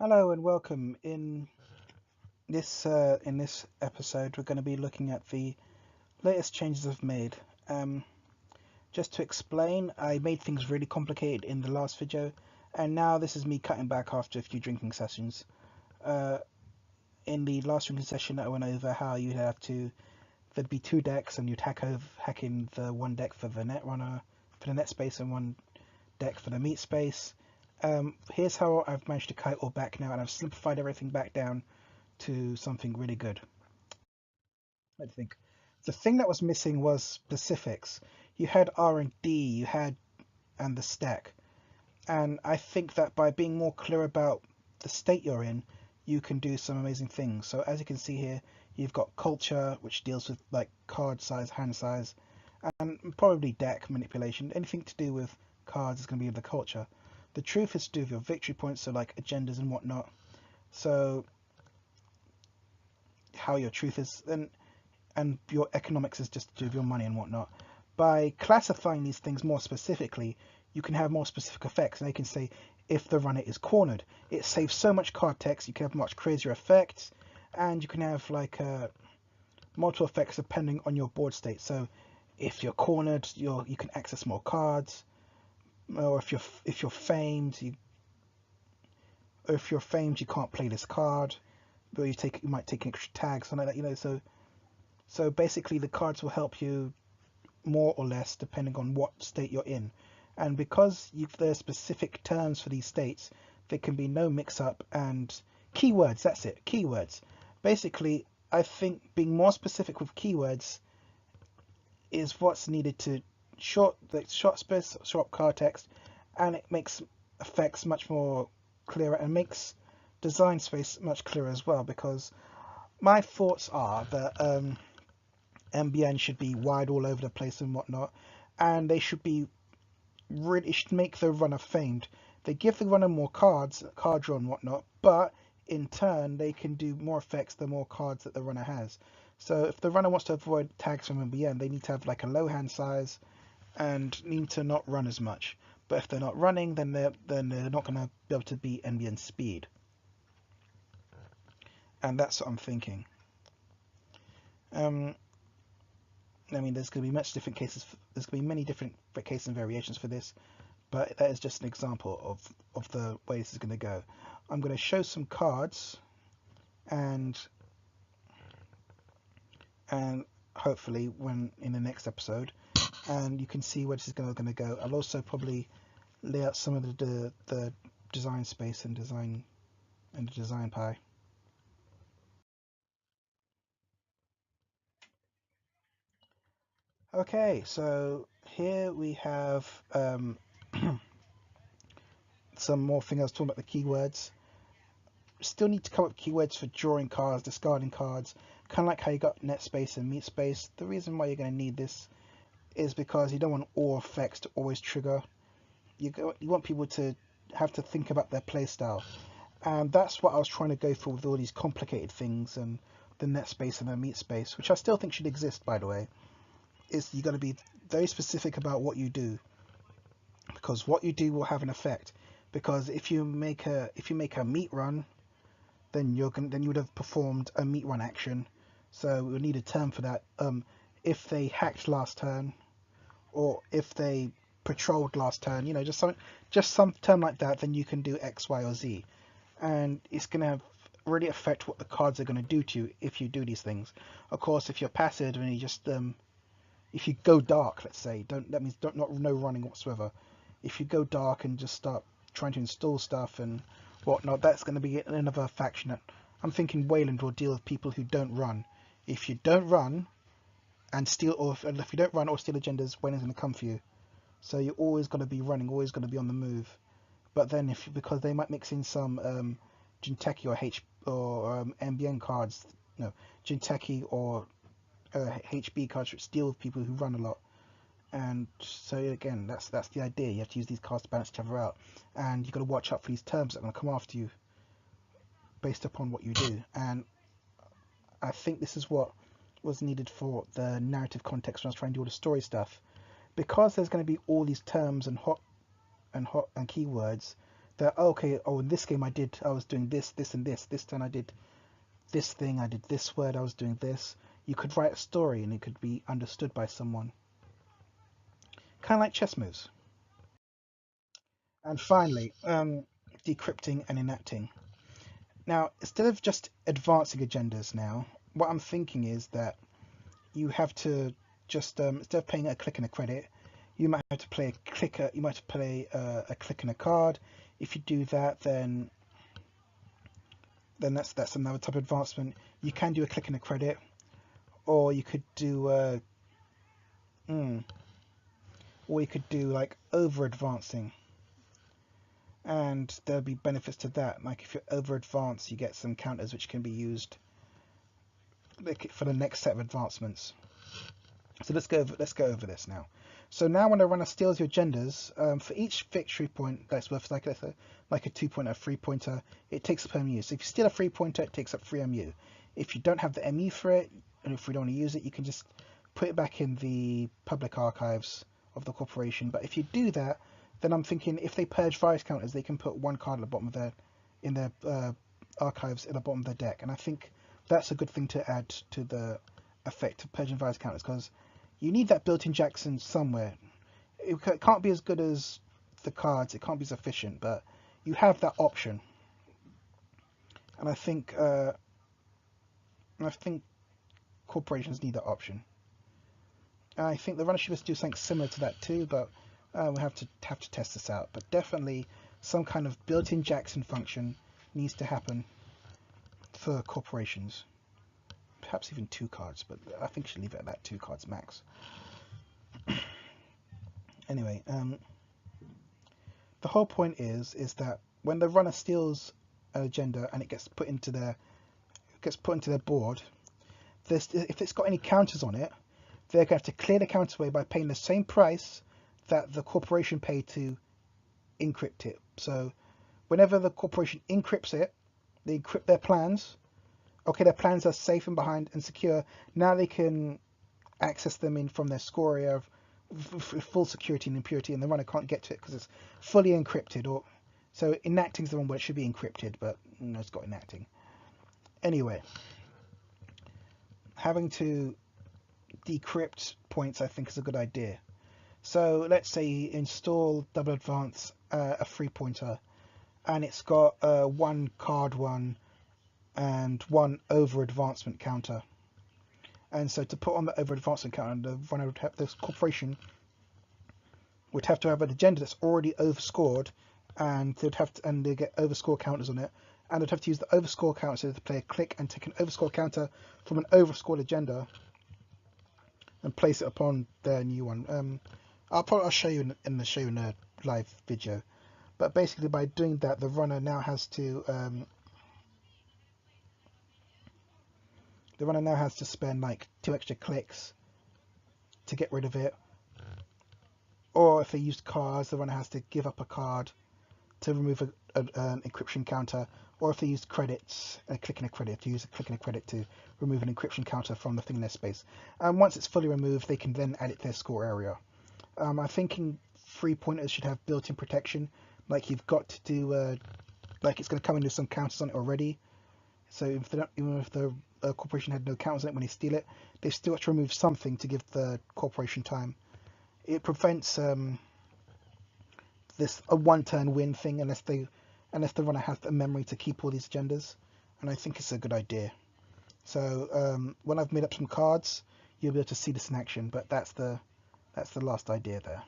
Hello and welcome. In this episode, we're going to be looking at the latest changes I've made. Um, just to explain, I made things really complicated in the last video, and now this is me cutting back after a few drinking sessions. Uh, in the last drinking session, I went over how there'd be two decks, and you'd hack in the one deck for the Netrunner, for the net space, and one deck for the meat space. Here's how I've managed to cut it all back now, and I've simplified everything back down to something really good. I think the thing that was missing was specifics. You had R&D, and the stack, and I think that by being more clear about the state you're in, you can do some amazing things. So as you can see here, you've got culture, which deals with like card size, hand size, and probably deck manipulation. Anything to do with cards is going to be with the culture. The truth is to do with your victory points, so like agendas and whatnot. So how your truth is, and your economics is just to do with your money and whatnot. By classifying these things more specifically, you can have more specific effects. And they can say if the runner is cornered, it saves so much card text. You can have much crazier effects, and you can have like multiple effects depending on your board state. So if you're cornered, you can access more cards, or if you're famed, you can't play this card, but you might take extra tags, something like that. So basically, the cards will help you more or less depending on what state you're in. And because there's specific terms for these states, there can be no mix-up. And keywords, that's it, keywords. Basically, I think being more specific with keywords is what's needed to short card text, and it makes effects much more clearer and makes design space much clearer as well, because my thoughts are that MBN should be wide all over the place and whatnot, and they should be really, it should make the runner famed. They give the runner more cards, card draw and whatnot, but in turn they can do more effects the more cards that the runner has. So if the runner wants to avoid tags from MBN, they need to have like a low hand size and need to not run as much. But if they're not running, then they're not going to be able to beat MBN speed. And that's what I'm thinking. I mean, there's going to be much different cases. There's going to be many different cases and variations for this, but that is just an example of the way this is going to go. I'm going to show some cards, and hopefully when in the next episode, and you can see where this is going to go. I'll also probably lay out some of the design space and the design pie. Okay, so here we have some more things. I was talking about the keywords. Still need to come up with keywords for drawing cards, discarding cards, kind of like how you got net space and meat space. The reason why you're going to need this is because you don't want all effects to always trigger. You want people to have to think about their playstyle, and that's what I was trying to go for with all these complicated things and the net space and the meat space, which I still think should exist, by the way. Is you got to be very specific about what you do, because what you do will have an effect. Because if you make a meat run, then you would have performed a meat run action. So we'll need a term for that. If they hacked last turn, or if they patrolled last turn, just some term like that, then you can do X, Y, or Z, and it's gonna have really affect what the cards are going to do to you if you do these things. Of course, if you're passive and you just if you go dark, let's say, no running whatsoever. If you go dark and just start trying to install stuff and whatnot, that's going to be another faction. I'm thinking Wayland will deal with people who don't run. If you don't run and steal, or if you don't run or steal agendas, Wayland's going to come for you. So you're always going to be running, always going to be on the move. But then, because they might mix in some Jinteki or MBN cards, no, Jinteki or HB cards which deal with people who run a lot. And so again, that's the idea. You have to use these cards to balance each other out, and you've got to watch out for these terms that are going to come after you based upon what you do. And I think this is what was needed for the narrative context when I was trying to do all the story stuff, because there's going to be all these terms and keywords. that, oh, okay, oh, in this game I was doing this, this, and this. This turn I did this thing, I did this word, I was doing this. You could write a story and it could be understood by someone. Kind of like chess moves. And finally, decrypting and enacting. Now, instead of just advancing agendas now, what I'm thinking is that you have to just, instead of paying a click and a credit, you might have to play a clicker, you might have to play a click and a card. If you do that, then that's another type of advancement. You can do a click and a credit, or you could do or you could do like over advancing, and there'll be benefits to that. Like if you're over advanced, you get some counters which can be used for the next set of advancements. So let's go over this now. So now when a runner steals your agendas, for each victory point that's worth like a 2-pointer, a 3-pointer, it takes up MU. So if you steal a 3-pointer, it takes up 3 MU. If you don't have the MU for it, and if we don't want to use it, you can just put it back in the public archives of the corporation. But if you do that, then I'm thinking if they purge virus counters, they can put one card at the bottom of their archives at the bottom of their deck, and I think that's a good thing to add to the effect of purging virus counters, because you need that built-in Jackson somewhere. It can't be as good as the cards, it can't be as efficient, but you have that option. And I think corporations need that option. And I think the runner should just do something similar to that too, but we'll have to test this out. But definitely some kind of built-in Jackson function needs to happen for corporations. Perhaps even 2 cards, but I think you should leave it at that 2 cards max. Anyway, the whole point is that when the runner steals an agenda and it gets put into their board, if it's got any counters on it, they're going to have to clear the counter away by paying the same price that the corporation paid to encrypt it. So whenever the corporation encrypts it, they encrypt their plans. Okay, their plans are safe and behind and secure. Now they can access them in from their score area of full security and impurity, and the runner can't get to it because it's fully encrypted. Or so enacting is the one where it should be encrypted, but no, it's got enacting. Anyway, having to decrypt points I think is a good idea. So let's say you install double advance a 3-pointer, and it's got 1 card 1 and 1 over advancement counter. And so to put on the over advancement counter, the runner would have, this corporation would have to have an agenda that's already overscored, and they get overscore counters on it, and they'd have to use the overscore counter, so to play a click and take an overscore counter from an overscored agenda and place it upon their new one. I'll show you in a live video. But basically, by doing that, the runner now has to spend like 2 extra clicks to get rid of it. Or if they used cards, the runner has to give up a card to remove an encryption counter. Or if they used credits, a click and a credit, to use a click and a credit to remove an encryption counter from the thing in their space. And once it's fully removed, they can then add it to their score area. I'm thinking 3-pointers should have built-in protection. Like you've got to do, like it's going to come in with some counters on it already. So if they don't, even if the corporation had no counters on it when they steal it, they still have to remove something to give the corporation time. It prevents this a 1-turn win thing unless the runner has the memory to keep all these agendas, and I think it's a good idea. So when I've made up some cards, you'll be able to see this in action. But that's the last idea there.